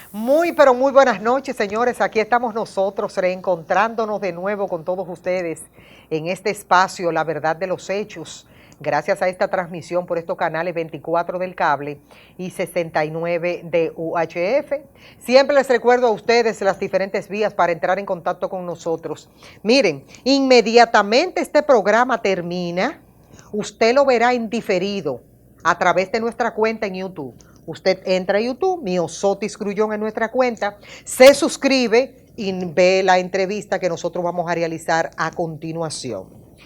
Muy, pero muy buenas noches, señores. Aquí estamos nosotros reencontrándonos de nuevo con todos ustedes en este espacio, La Verdad de los Hechos, gracias a esta transmisión por estos canales 24 del cable y 69 de UHF. Siempre les recuerdo a ustedes las diferentes vías para entrar en contacto con nosotros. Miren, inmediatamente este programa termina, usted lo verá en diferido a través de nuestra cuenta en YouTube. Usted entra a YouTube, Miosotis Grullón en nuestra cuenta, se suscribe y ve la entrevista que nosotros vamos a realizar a continuación.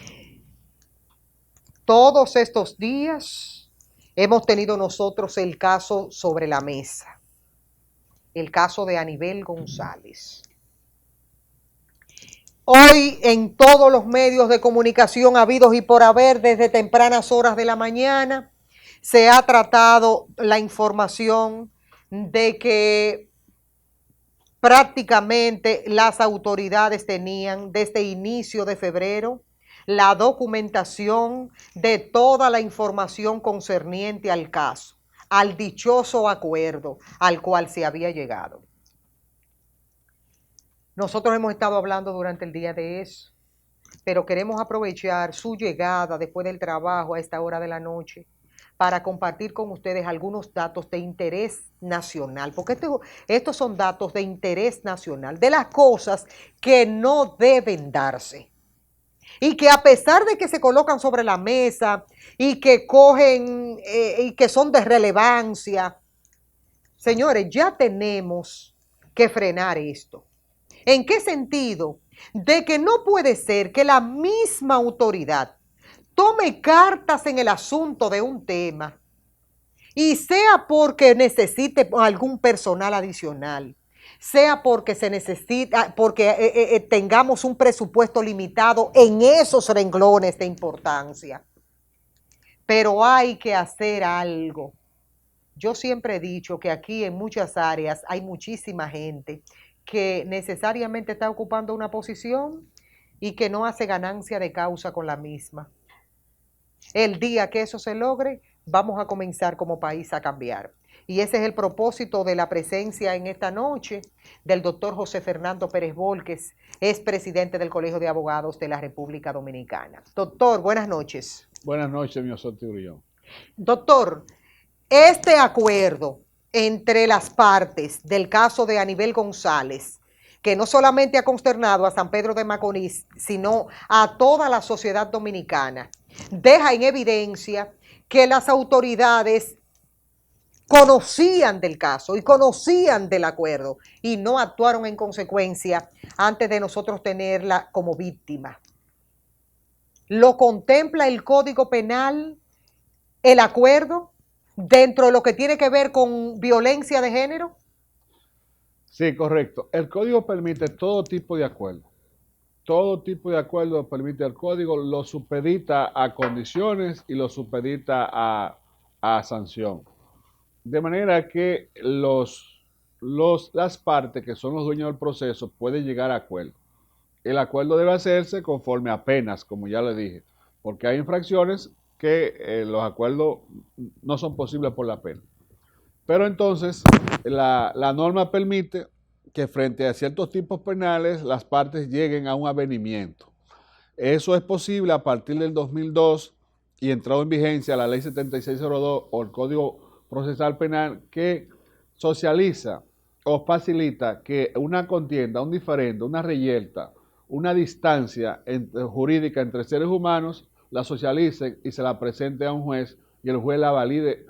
Todos estos días hemos tenido nosotros el caso sobre la mesa, el caso de Anibel González. Hoy en todos los medios de comunicación habidos y por haber, desde tempranas horas de la mañana, se ha tratado la información de que prácticamente las autoridades tenían desde inicio de febrero la documentación de toda la información concerniente al caso, al dichoso acuerdo al cual se había llegado. Nosotros hemos estado hablando durante el día de eso, pero queremos aprovechar su llegada después del trabajo a esta hora de la noche para compartir con ustedes algunos datos de interés nacional, porque estos son datos de interés nacional, de las cosas que no deben darse y que a pesar de que se colocan sobre la mesa y que cogen y que son de relevancia, señores, ya tenemos que frenar esto. ¿En qué sentido? De que no puede ser que la misma autoridad tome cartas en el asunto de un tema y sea porque necesite algún personal adicional, sea porque se necesita, porque tengamos un presupuesto limitado en esos renglones de importancia. Pero hay que hacer algo. Yo siempre he dicho que aquí en muchas áreas hay muchísima gente que necesariamente está ocupando una posición y que no hace ganancia de causa con la misma. El día que eso se logre, vamos a comenzar como país a cambiar. Y ese es el propósito de la presencia en esta noche del doctor José Fernando Pérez Volques, es presidente del Colegio de Abogados de la República Dominicana. Doctor, buenas noches. Buenas noches, Miosotis Grullón. Doctor, este acuerdo entre las partes del caso de Anibel González, que no solamente ha consternado a San Pedro de Macorís, sino a toda la sociedad dominicana, deja en evidencia que las autoridades conocían del caso y conocían del acuerdo y no actuaron en consecuencia antes de nosotros tenerla como víctima. ¿Lo contempla el Código Penal, el acuerdo, dentro de lo que tiene que ver con violencia de género? Sí, correcto. El código permite todo tipo de acuerdo. Todo tipo de acuerdo permite el código, lo supedita a condiciones y lo supedita a sanción. De manera que las partes que son los dueños del proceso pueden llegar a acuerdo. El acuerdo debe hacerse conforme a penas, como ya le dije, porque hay infracciones que los acuerdos no son posibles por la pena. Pero entonces la norma permite que frente a ciertos tipos penales las partes lleguen a un avenimiento. Eso es posible a partir del 2002 y entrado en vigencia la ley 7602 o el Código Procesal Penal que socializa o facilita que una contienda, un diferendo, una reyerta, una distancia jurídica entre seres humanos la socialice y se la presente a un juez y el juez la valide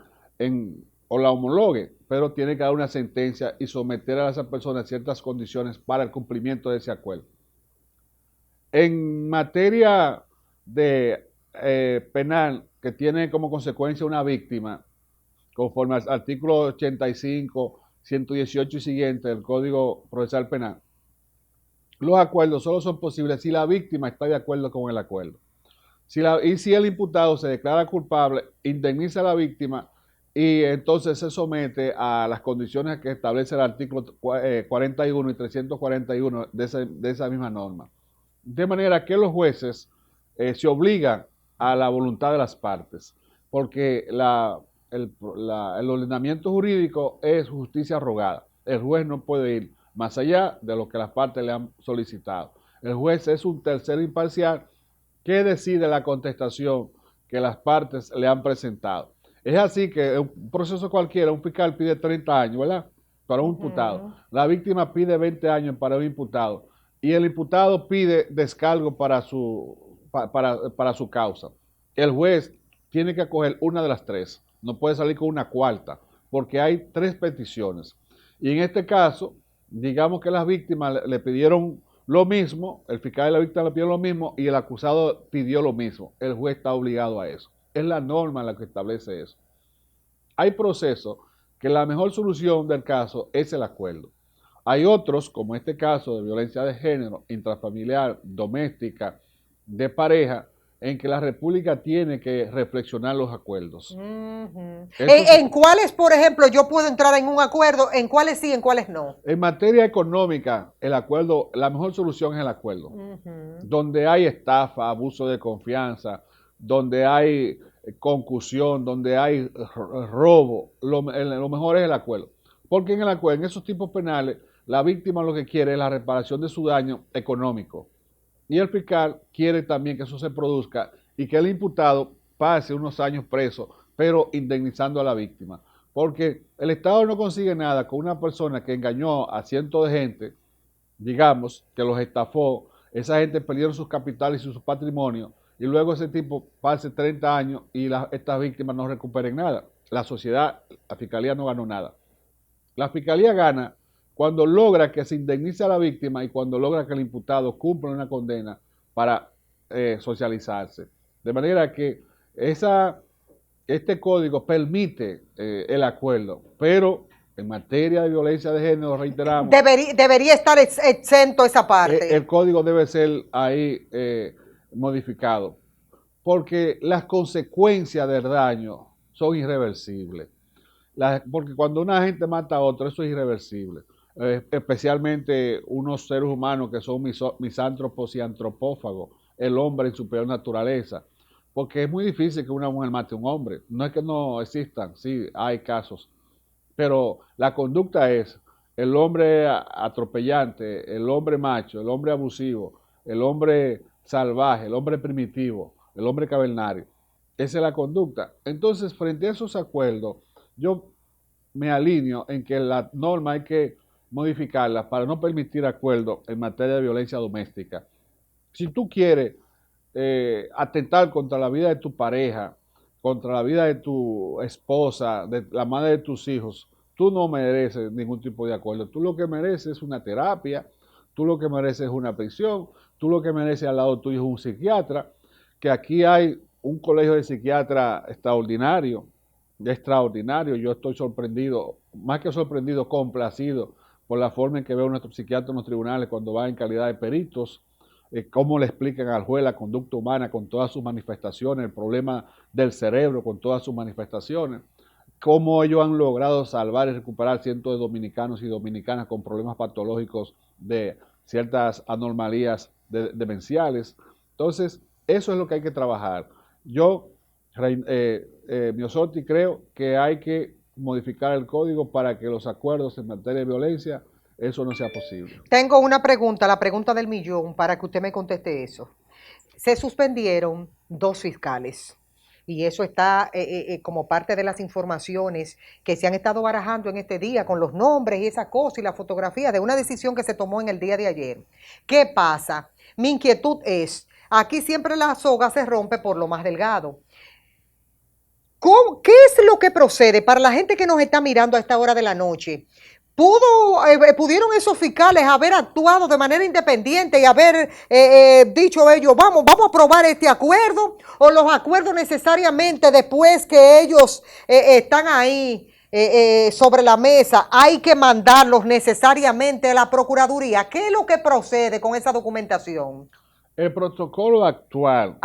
o la homologue, pero tiene que dar una sentencia y someter a esa persona a ciertas condiciones para el cumplimiento de ese acuerdo. En materia de penal que tiene como consecuencia una víctima, conforme al artículo 85, 118 y siguiente del Código Procesal Penal, los acuerdos solo son posibles si la víctima está de acuerdo con el acuerdo. Y si el imputado se declara culpable, indemniza a la víctima y entonces se somete a las condiciones que establece el artículo 41 y 341 de esa misma norma. De manera que los jueces se obligan a la voluntad de las partes, porque el ordenamiento jurídico es justicia rogada. El juez no puede ir más allá de lo que las partes le han solicitado. El juez es un tercero imparcial que decide la contestación que las partes le han presentado. Es así que un proceso cualquiera, un fiscal pide 30 años, ¿verdad? Para un imputado. La víctima pide 20 años para un imputado. Y el imputado pide descargo para su causa. El juez tiene que acoger una de las tres. No puede salir con una cuarta, porque hay tres peticiones. Y en este caso, digamos que las víctimas le pidieron lo mismo, el fiscal y la víctima le pidieron lo mismo y el acusado pidió lo mismo. El juez está obligado a eso. Es la norma la que establece eso. Hay procesos que la mejor solución del caso es el acuerdo. Hay otros, como este caso de violencia de género, intrafamiliar, doméstica, de pareja, en que la República tiene que reflexionar los acuerdos. ¿En cuáles, por ejemplo, yo puedo entrar en un acuerdo? ¿En cuáles sí, en cuáles no? En materia económica, el acuerdo, la mejor solución es el acuerdo. Donde hay estafa, abuso de confianza, donde hay concusión, donde hay robo, lo mejor es el acuerdo. Porque en el acuerdo, en esos tipos penales, la víctima lo que quiere es la reparación de su daño económico. Y el fiscal quiere también que eso se produzca y que el imputado pase unos años preso, pero indemnizando a la víctima. Porque el Estado no consigue nada con una persona que engañó a cientos de gente, digamos, que los estafó, esa gente perdieron sus capitales y sus patrimonios, y luego ese tipo pase 30 años y estas víctimas no recuperen nada. La sociedad, la fiscalía no ganó nada. La fiscalía gana cuando logra que se indemnice a la víctima y cuando logra que el imputado cumpla una condena para socializarse. De manera que este código permite el acuerdo, pero en materia de violencia de género, reiteramos, debería estar exento esa parte. El código debe ser ahí modificado, porque las consecuencias del daño son irreversibles. Porque cuando una gente mata a otro, eso es irreversible. Especialmente unos seres humanos que son misántropos y antropófagos, el hombre en su peor naturaleza. Porque es muy difícil que una mujer mate a un hombre. No es que no existan, sí, hay casos. Pero la conducta es el hombre atropellante, el hombre macho, el hombre abusivo, el hombre salvaje, el hombre primitivo, el hombre cavernario. Esa es la conducta. Entonces, frente a esos acuerdos, yo me alineo en que la norma hay que modificarla para no permitir acuerdos en materia de violencia doméstica. Si tú quieres atentar contra la vida de tu pareja, contra la vida de tu esposa, de la madre de tus hijos, tú no mereces ningún tipo de acuerdo. Tú lo que mereces es una terapia, tú lo que mereces es una prisión, tú lo que mereces al lado tuyo es un psiquiatra, que aquí hay un colegio de psiquiatras extraordinario. Yo estoy sorprendido, más que sorprendido, complacido por la forma en que veo a nuestros psiquiatras en los tribunales cuando van en calidad de peritos, cómo le explican al juez la conducta humana con todas sus manifestaciones, el problema del cerebro con todas sus manifestaciones, cómo ellos han logrado salvar y recuperar cientos de dominicanos y dominicanas con problemas patológicos de ciertas anomalías demenciales. Entonces, eso es lo que hay que trabajar. Yo, Miosotti, creo que hay que modificar el código para que los acuerdos en materia de violencia, eso no sea posible. Tengo una pregunta, la pregunta del millón, para que usted me conteste eso. Se suspendieron 2 fiscales y eso está como parte de las informaciones que se han estado barajando en este día con los nombres y esa cosa y la fotografía de una decisión que se tomó en el día de ayer. ¿Qué pasa? Mi inquietud es, aquí siempre la soga se rompe por lo más delgado. ¿Qué es lo que procede para la gente que nos está mirando a esta hora de la noche? ¿Pudieron esos fiscales haber actuado de manera independiente y haber dicho ellos, vamos a aprobar este acuerdo? ¿O los acuerdos necesariamente después que ellos están ahí sobre la mesa, hay que mandarlos necesariamente a la Procuraduría? ¿Qué es lo que procede con esa documentación? El protocolo actual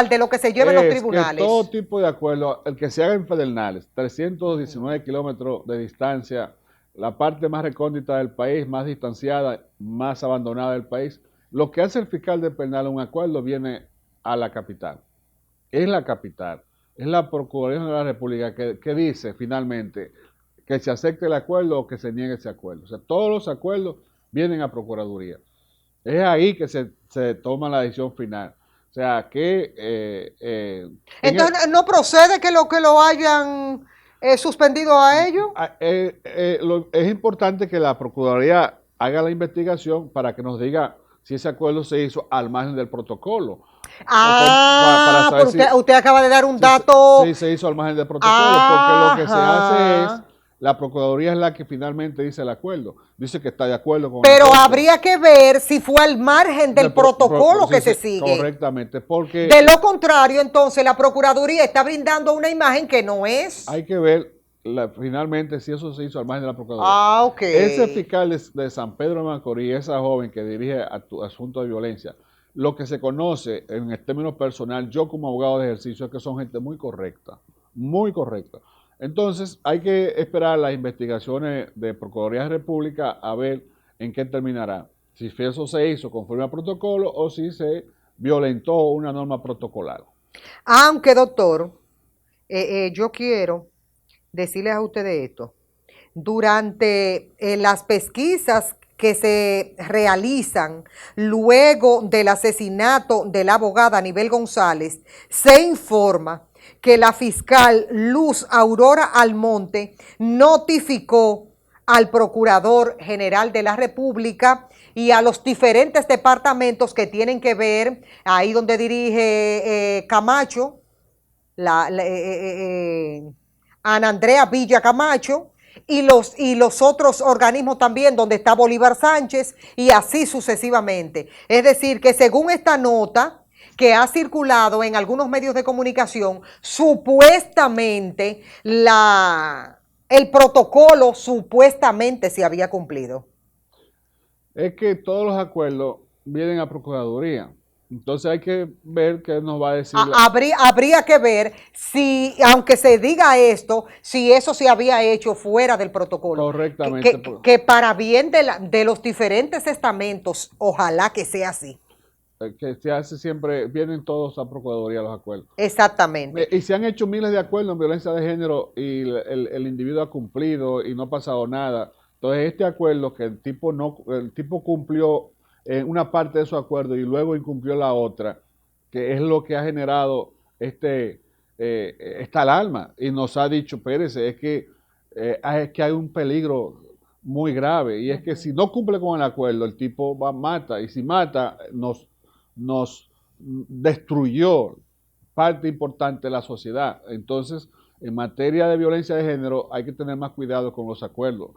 de lo que se lleva en los tribunales. Que todo tipo de acuerdo, el que se haga en Pedernales, 319 kilómetros de distancia, la parte más recóndita del país, más distanciada, más abandonada del país, lo que hace el fiscal de Pedernales, un acuerdo, viene a la capital. Es la capital, es la Procuraduría de la República que dice finalmente que se acepte el acuerdo o que se niegue ese acuerdo. O sea, todos los acuerdos vienen a Procuraduría. Es ahí que se toma la decisión final. O sea, que... Entonces, ¿no procede que lo hayan suspendido a ellos? Es importante que la Procuraduría haga la investigación para que nos diga si ese acuerdo se hizo al margen del protocolo. Pero usted acaba de dar un dato. Sí, se hizo al margen del protocolo, porque lo que se hace es, la Procuraduría es la que finalmente dice el acuerdo. Dice que está de acuerdo con el Pero acuerdo. Habría que ver si fue al margen del protocolo que se sigue. Correctamente, porque... De lo contrario, entonces, la Procuraduría está brindando una imagen que no es. Hay que ver finalmente si eso se hizo al margen de la Procuraduría. Ok. Ese fiscal de San Pedro de Macorís, esa joven que dirige asuntos de violencia, lo que se conoce en el término personal, yo como abogado de ejercicio, es que son gente muy correcta, muy correcta. Entonces hay que esperar las investigaciones de Procuraduría de la República a ver en qué terminará. Si eso se hizo conforme al protocolo o si se violentó una norma protocolar. Aunque, doctor, yo quiero decirles a ustedes esto. Durante las pesquisas que se realizan luego del asesinato de la abogada Anibel González, se informa que la fiscal Luz Aurora Almonte notificó al Procurador General de la República y a los diferentes departamentos que tienen que ver, ahí donde dirige Camacho, Ana Andrea Villa Camacho, y los otros organismos también, donde está Bolívar Sánchez, y así sucesivamente. Es decir, que según esta nota que ha circulado en algunos medios de comunicación, supuestamente el protocolo supuestamente se había cumplido. Es que todos los acuerdos vienen a Procuraduría. Entonces hay que ver qué nos va a decir. Habría que ver si, aunque se diga esto, si eso se había hecho fuera del protocolo. Correctamente. Que para bien de los diferentes estamentos, ojalá que sea así. Que se hace siempre, vienen todos a Procuraduría los acuerdos. Exactamente. Y se han hecho miles de acuerdos en violencia de género y el individuo ha cumplido y no ha pasado nada. Entonces este acuerdo que el tipo cumplió en una parte de su acuerdo y luego incumplió la otra, que es lo que ha generado esta alarma y nos ha dicho, espérese, es que hay un peligro muy grave y es que si no cumple con el acuerdo, el tipo mata y si mata nos destruyó parte importante de la sociedad. Entonces, en materia de violencia de género hay que tener más cuidado con los acuerdos.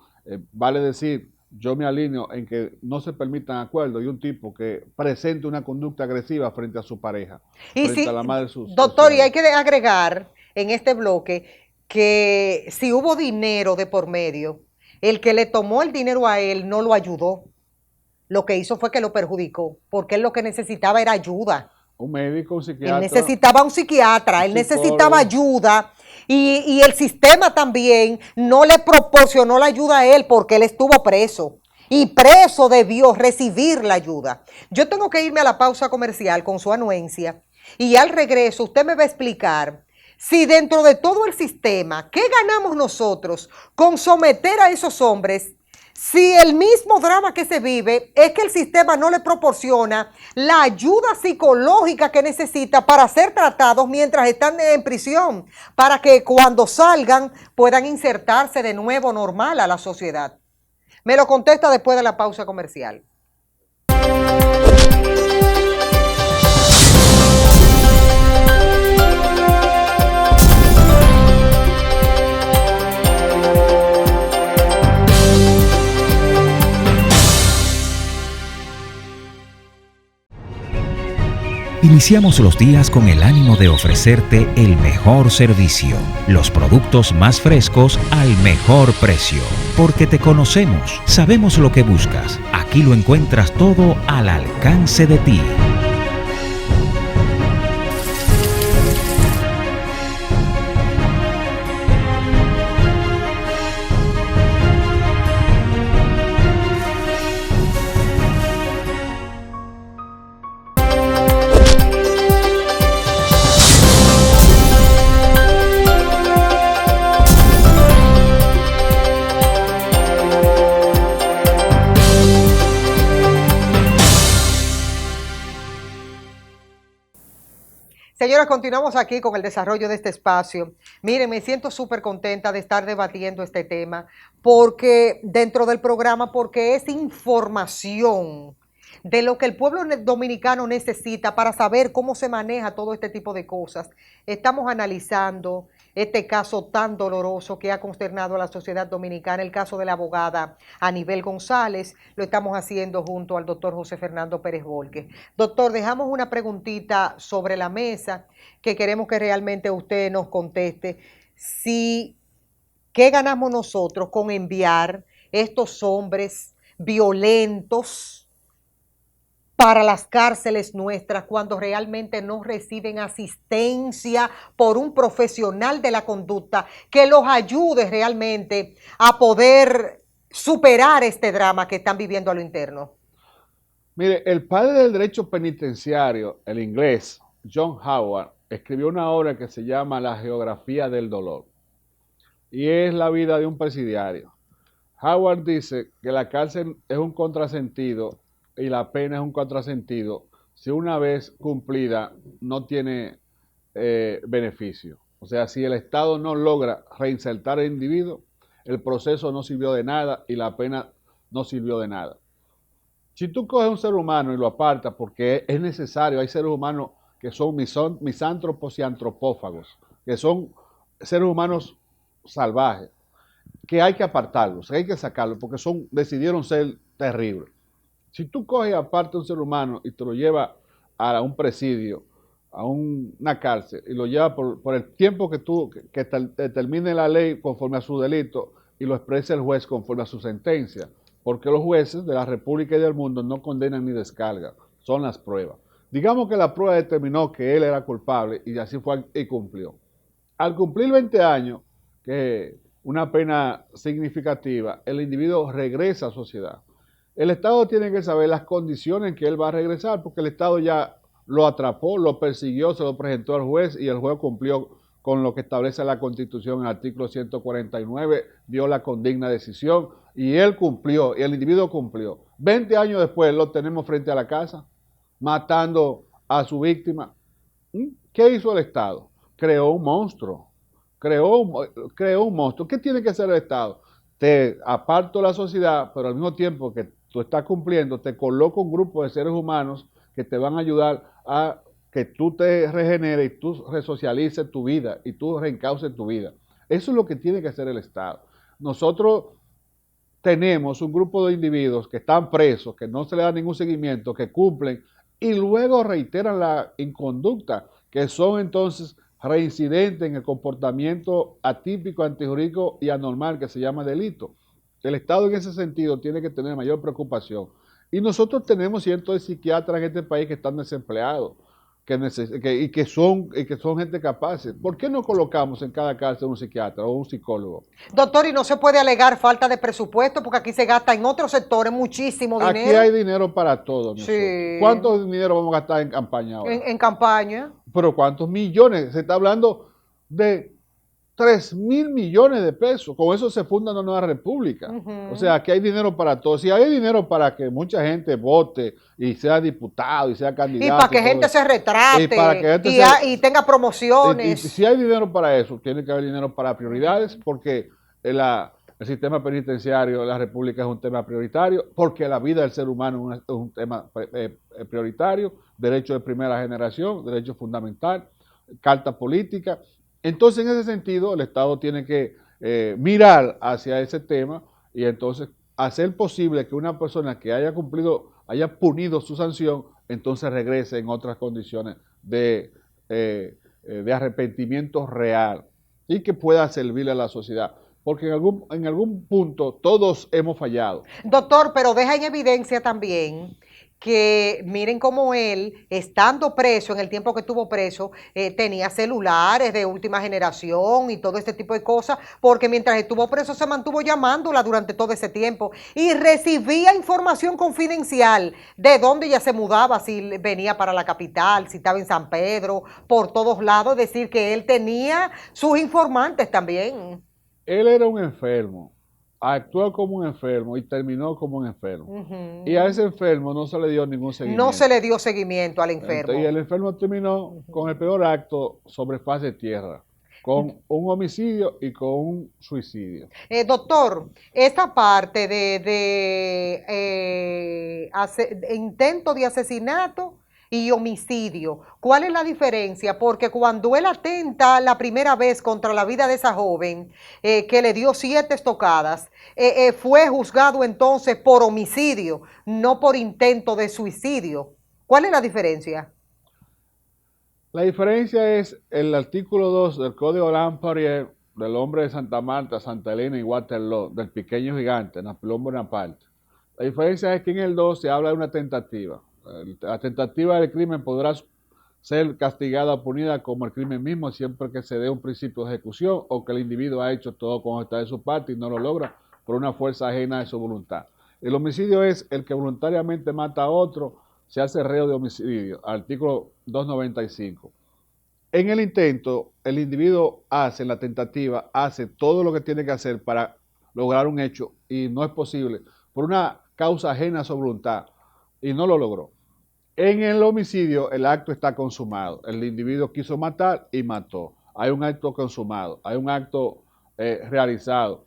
Vale decir, yo me alineo en que no se permitan acuerdos y un tipo que presente una conducta agresiva frente a su pareja, frente a la madre de sus... Doctor, y hay que agregar en este bloque que si hubo dinero de por medio, el que le tomó el dinero a él no lo ayudó. Lo que hizo fue que lo perjudicó, porque él lo que necesitaba era ayuda. Un médico, un psiquiatra. Él necesitaba un psiquiatra, él necesitaba ayuda y el sistema también no le proporcionó la ayuda a él porque él estuvo preso y preso debió recibir la ayuda. Yo tengo que irme a la pausa comercial con su anuencia y al regreso usted me va a explicar si dentro de todo el sistema, ¿qué ganamos nosotros con someter a esos hombres? Si el mismo drama que se vive es que el sistema no le proporciona la ayuda psicológica que necesita para ser tratados mientras están en prisión, para que cuando salgan puedan insertarse de nuevo normal a la sociedad. Me lo contesta después de la pausa comercial. Iniciamos los días con el ánimo de ofrecerte el mejor servicio, los productos más frescos al mejor precio. Porque te conocemos, sabemos lo que buscas. Aquí lo encuentras todo al alcance de ti. Señora, continuamos aquí con el desarrollo de este espacio. Miren, me siento súper contenta de estar debatiendo este tema porque dentro del programa, porque es información de lo que el pueblo dominicano necesita para saber cómo se maneja todo este tipo de cosas. Estamos analizando este caso tan doloroso que ha consternado a la sociedad dominicana, el caso de la abogada Anibel González. Lo estamos haciendo junto al doctor José Fernando Pérez Volque. Doctor, dejamos una preguntita sobre la mesa que queremos que realmente usted nos conteste. ¿Qué ganamos nosotros con enviar estos hombres violentos para las cárceles nuestras cuando realmente no reciben asistencia por un profesional de la conducta que los ayude realmente a poder superar este drama que están viviendo a lo interno? Mire, el padre del derecho penitenciario, el inglés, John Howard, escribió una obra que se llama La geografía del dolor, y es la vida de un presidiario. Howard dice que la cárcel es un contrasentido y la pena es un contrasentido si una vez cumplida no tiene beneficio. O sea, si el Estado no logra reinsertar al individuo, el proceso no sirvió de nada y la pena no sirvió de nada. Si tú coges un ser humano y lo apartas porque es necesario, hay seres humanos que son misántropos y antropófagos, que son seres humanos salvajes, que hay que apartarlos, que hay que sacarlos porque decidieron ser terribles. Si tú coges aparte un ser humano y te lo llevas a un presidio, a una cárcel, y lo llevas por el tiempo que determine la ley conforme a su delito y lo exprese el juez conforme a su sentencia, porque los jueces de la República y del mundo no condenan ni descargan, son las pruebas. Digamos que la prueba determinó que él era culpable y así fue y cumplió. Al cumplir 20 años, que es una pena significativa, el individuo regresa a la sociedad. El Estado tiene que saber las condiciones en que él va a regresar, porque el Estado ya lo atrapó, lo persiguió, se lo presentó al juez y el juez cumplió con lo que establece la Constitución en el artículo 149, dio la condigna decisión y él cumplió, y el individuo cumplió. 20 años después lo tenemos frente a la casa, matando a su víctima. ¿Qué hizo el Estado? Creó un monstruo, creó un monstruo. ¿Qué tiene que hacer el Estado? Te aparto la sociedad, pero al mismo tiempo que tú estás cumpliendo, te coloco un grupo de seres humanos que te van a ayudar a que tú te regeneres y tú resocialices tu vida y tú reencauces tu vida. Eso es lo que tiene que hacer el Estado. Nosotros tenemos un grupo de individuos que están presos, que no se le da ningún seguimiento, que cumplen y luego reiteran la inconducta, que son entonces reincidentes en el comportamiento atípico, antijurídico y anormal que se llama delito. El Estado en ese sentido tiene que tener mayor preocupación. Y nosotros tenemos cientos de psiquiatras en este país que están desempleados y que son gente capaz. ¿Por qué no colocamos en cada cárcel un psiquiatra o un psicólogo? Doctor, y no se puede alegar falta de presupuesto porque aquí se gasta en otros sectores muchísimo dinero. Aquí hay dinero para todo. Sí. ¿Cuánto dinero vamos a gastar en campaña ahora? En campaña. Pero ¿cuántos millones? Se está hablando de 3.000 millones de pesos. Con eso se funda una nueva república. O sea, aquí hay dinero para todo. Si hay dinero para que mucha gente vote y sea diputado y sea candidato. Y para que gente se retrate y tenga promociones. Y si hay dinero para eso, tiene que haber dinero para prioridades, porque el sistema penitenciario de la república es un tema prioritario, porque la vida del ser humano es un tema prioritario, derecho de primera generación, derecho fundamental, carta política. Entonces, en ese sentido, el Estado tiene que mirar hacia ese tema y entonces hacer posible que una persona que haya punido su sanción, entonces regrese en otras condiciones de arrepentimiento real y que pueda servirle a la sociedad. Porque en algún punto todos hemos fallado. Doctor, pero deja en evidencia también que miren cómo él, estando preso, en el tiempo que estuvo preso, tenía celulares de última generación y todo este tipo de cosas, porque mientras estuvo preso se mantuvo llamándola durante todo ese tiempo y recibía información confidencial de dónde ella se mudaba, si venía para la capital, si estaba en San Pedro, por todos lados, es decir, que él tenía sus informantes también. Él era un enfermo actuó como un enfermo y terminó como un enfermo. Y a Ujú. ese enfermo no se le dio ningún No se seguimiento. le dio seguimiento al Y enfermo. el enfermo terminó con el peor acto sobre faz de tierra, con un homicidio y con un suicidio. Doctor, esta parte de intento de asesinato y homicidio, ¿cuál es la diferencia? Porque cuando él atenta la primera vez contra la vida de esa joven, que le dio 7 estocadas, fue juzgado entonces por homicidio, no por intento de suicidio. ¿Cuál es la diferencia? La diferencia es el artículo 2 del Código Lamparier del hombre de Santa Marta, Santa Elena y Waterloo, del pequeño gigante, Napoleón Bonaparte. La diferencia es que en el 2 se habla de una tentativa. La tentativa del crimen podrá ser castigada o punida como el crimen mismo siempre que se dé un principio de ejecución o que el individuo ha hecho todo como está de su parte y no lo logra por una fuerza ajena de su voluntad. El homicidio es el que voluntariamente mata a otro, se hace reo de homicidio, artículo 295. En el intento, el individuo hace, en la tentativa, hace todo lo que tiene que hacer para lograr un hecho y no es posible por una causa ajena a su voluntad y no lo logró. En el homicidio, el acto está consumado. El individuo quiso matar y mató. Hay un acto consumado, hay un acto realizado.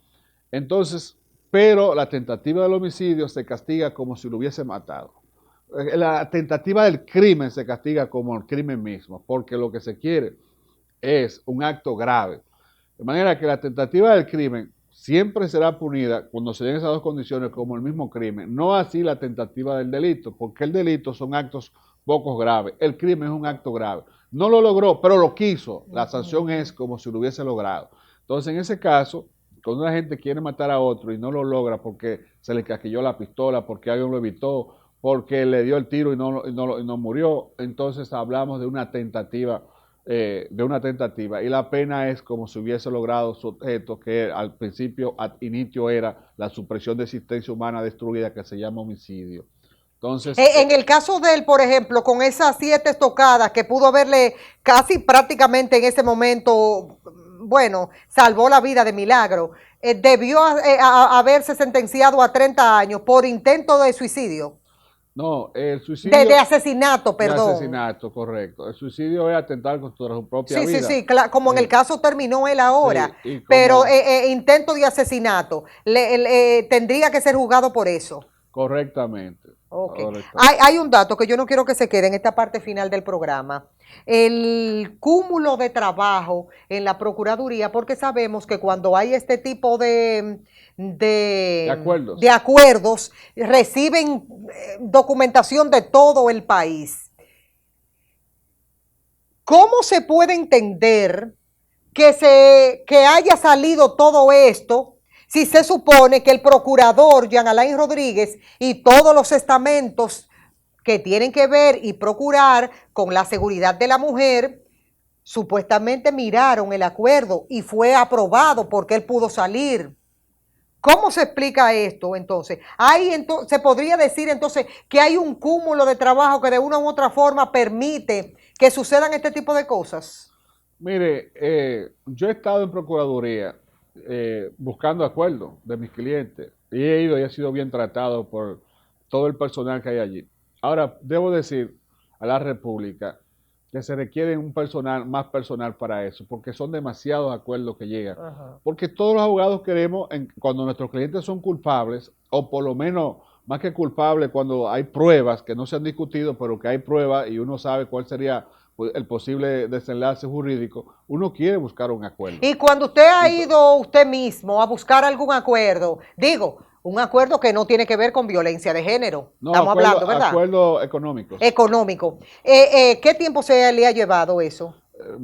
Entonces, pero la tentativa del homicidio se castiga como si lo hubiese matado. La tentativa del crimen se castiga como el crimen mismo, porque lo que se quiere es un acto grave. De manera que la tentativa del crimen siempre será punida cuando se den esas dos condiciones como el mismo crimen, no así la tentativa del delito, porque el delito son actos poco graves, el crimen es un acto grave. No lo logró, pero lo quiso, la sanción es como si lo hubiese logrado. Entonces, en ese caso, cuando una gente quiere matar a otro y no lo logra porque se le casquilló la pistola, porque alguien lo evitó, porque le dio el tiro y no murió, entonces hablamos de una tentativa y la pena es como si hubiese logrado su objeto, que al principio, ad inicio, era la supresión de existencia humana destruida, que se llama homicidio. Entonces, En el caso de él, por ejemplo, con esas 7 estocadas que pudo haberle casi prácticamente en ese momento, bueno, salvó la vida de milagro, debió haberse sentenciado a 30 años por intento de suicidio, no, el de suicidio asesinato, de perdón. asesinato, correcto. El suicidio es atentar contra su propia Sí, sí, vida. sí, como en el caso terminó él ahora, Sí, y pero como intento de asesinato, tendría que ser juzgado por eso. correctamente, Ok. correctamente. Hay un dato que yo no quiero que se quede en esta parte final del programa. El cúmulo de trabajo en la Procuraduría, porque sabemos que cuando hay este tipo De de acuerdos. acuerdos, reciben documentación de todo el país. ¿Cómo se puede entender que haya salido todo esto si se supone que el procurador Jean Alain Rodríguez y todos los estamentos que tienen que ver y procurar con la seguridad de la mujer supuestamente miraron el acuerdo y fue aprobado porque él pudo salir? ¿Cómo se explica esto entonces? Se podría decir entonces que hay un cúmulo de trabajo que de una u otra forma permite que sucedan este tipo de cosas. Mire, yo he estado en Procuraduría buscando acuerdos de mis clientes y he ido y he sido bien tratado por todo el personal que hay allí. Ahora, debo decir a la República que se requiere un personal, más personal para eso, porque son demasiados acuerdos que llegan. Ajá. Porque todos los abogados queremos, cuando nuestros clientes son culpables, o por lo menos más que culpables, cuando hay pruebas que no se han discutido, pero que hay pruebas y uno sabe cuál sería el posible desenlace jurídico, uno quiere buscar un acuerdo. Y cuando usted ha Entonces, ido usted mismo a buscar algún acuerdo, digo, un acuerdo que no tiene que ver con violencia de género, no, estamos hablando, ¿verdad? acuerdos económicos. Económico. ¿Qué tiempo se le ha llevado eso?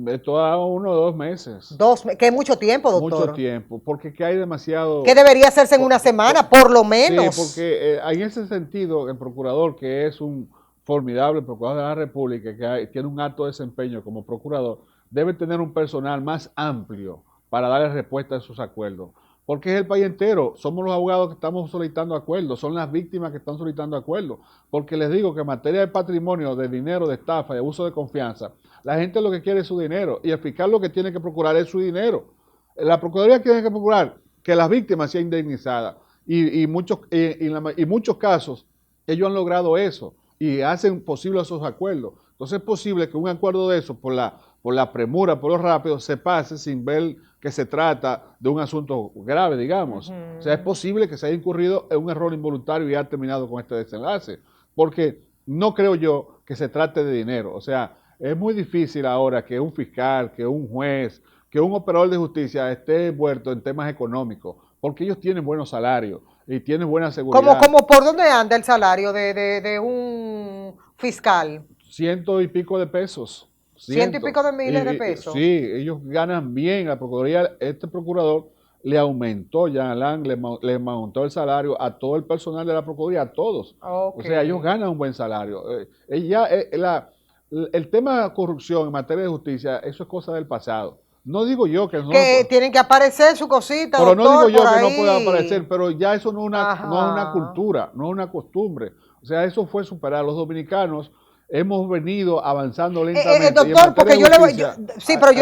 Esto a 1 o 2 meses, Que es mucho tiempo, mucho doctor. tiempo, porque que hay Que demasiado. debería hacerse en una semana, por lo Sí, menos. porque en ese sentido, el procurador, que es un formidable procurador de la República, tiene un alto desempeño como procurador, debe tener un personal más amplio para darle respuesta a esos acuerdos. Porque es el país entero, somos los abogados que estamos solicitando acuerdos, son las víctimas que están solicitando acuerdos. Porque les digo que en materia de patrimonio, de dinero, de estafa, de abuso de confianza, la gente lo que quiere es su dinero y el fiscal lo que tiene que procurar es su dinero. La Procuraduría tiene que procurar que las víctimas sean indemnizadas. Y muchos casos, ellos han logrado eso y hacen posible esos acuerdos. Entonces es posible que un acuerdo de eso, por la premura, por lo rápido, se pase sin ver que se trata de un asunto grave, digamos. O sea, es posible que se haya incurrido en un error involuntario y haya terminado con este desenlace. Porque no creo yo que se trate de dinero. O sea, es muy difícil ahora que un fiscal, que un juez, que un operador de justicia esté envuelto en temas económicos, porque ellos tienen buenos salarios y tienen buena seguridad. Como por dónde anda el salario de un fiscal? 100 y pico de pesos. Ciento y pico de miles de pesos. Sí, ellos ganan bien. La Procuraduría, este procurador le aumentó, Jean Alain, le aumentó el salario a todo el personal de la Procuraduría, a todos. Okay. O sea, ellos ganan un buen salario. El tema de corrupción en materia de justicia, eso es cosa del pasado. No digo yo que no. Que tienen que aparecer su cosita, pero doctor, no digo yo que ahí. no pueda aparecer, pero ya eso no es una cultura, no es una costumbre. O sea, eso fue superar. Los dominicanos hemos venido avanzando lentamente. Doctor, porque yo le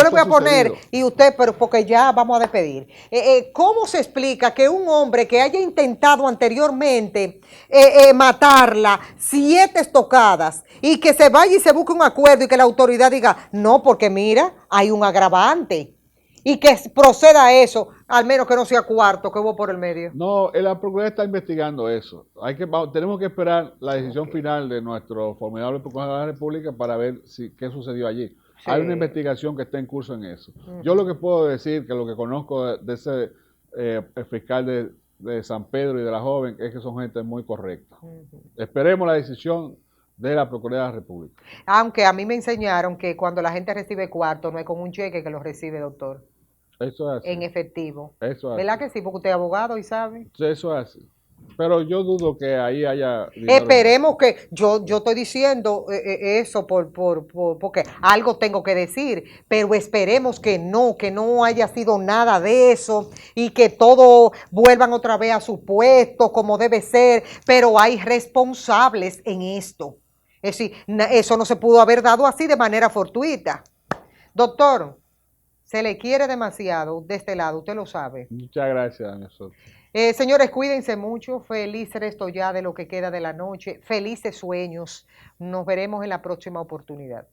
voy a poner, y usted, pero porque ya vamos a despedir. ¿Cómo se explica que un hombre que haya intentado anteriormente matarla 7 estocadas y que se vaya y se busque un acuerdo y que la autoridad diga, no, porque mira, hay un agravante? Y que proceda a eso, al menos que no sea cuarto, que hubo por el medio. No, la Procuraduría está investigando eso. Tenemos que esperar la decisión final de nuestro formidable Procurador de la República para ver qué sucedió allí. Sí. Hay una investigación que está en curso en eso. Yo lo que puedo decir, que lo que conozco de ese fiscal de San Pedro y de la joven, es que son gente muy correcta. Esperemos la decisión de la Procuraduría de la República. Aunque a mí me enseñaron que cuando la gente recibe cuarto, no es con un cheque que lo recibe, doctor. Eso es así. En efectivo. Eso es ¿verdad así. que sí? Porque usted es abogado y sabe. Eso es así. Pero yo dudo que ahí haya dinero. Esperemos que, yo estoy diciendo eso porque algo tengo que decir, pero esperemos que no haya sido nada de eso y que todo vuelvan otra vez a su puesto como debe ser, pero hay responsables en esto. Es decir, eso no se pudo haber dado así de manera fortuita. Doctor, se le quiere demasiado de este lado, usted lo sabe. Muchas gracias a nosotros. Señores, cuídense mucho, feliz resto ya de lo que queda de la noche, felices sueños, nos veremos en la próxima oportunidad.